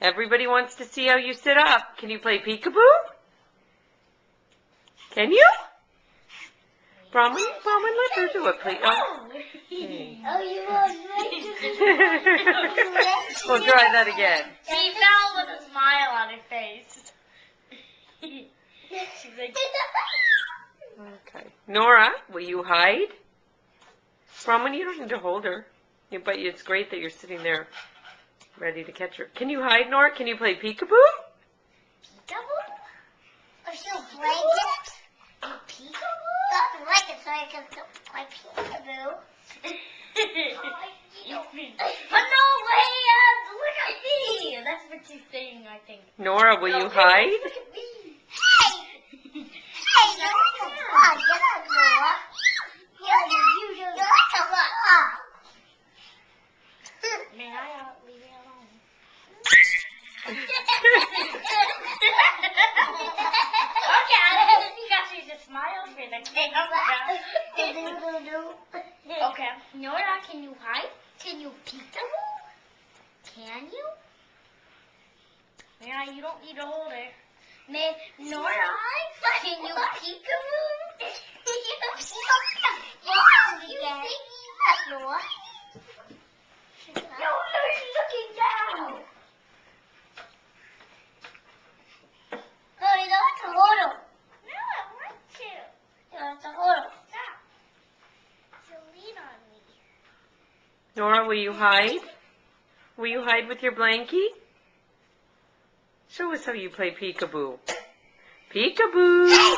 Everybody wants to see how you sit up. Can you play peekaboo? Can you? Bronwyn, let her do it, please. Oh. Okay. Oh, you want me We'll try that again. She fell with a smile on her face. She's like, Okay. Nora, will you hide? Bronwyn, you don't need to hold her. But it's great that you're sitting there ready to catch her. Can you hide, Nora? Can you play peekaboo? peekaboo? Or she'll blanket? Peekaboo? Not blanket, so I can play peekaboo. But no way, look at me. That's what she's saying, I think. Nora, will you hide? Look at me. Hey! Hey, you're like a bug. Get up, Nora. You're like a bug. May I leave me alone? Okay, I don't think I should just smile for the camera. Okay, Nora, can you hide? Can you peekaboo? Can you? Yeah, you don't need to hold it. Nora, can you peekaboo? Nora? No, you're looking down. No, you don't have to hold him. No, I want to. You don't have to hold him. Stop. You'll lean on me. Nora, will you hide? Will you hide with your blankie? Show us how you play peekaboo. Peekaboo!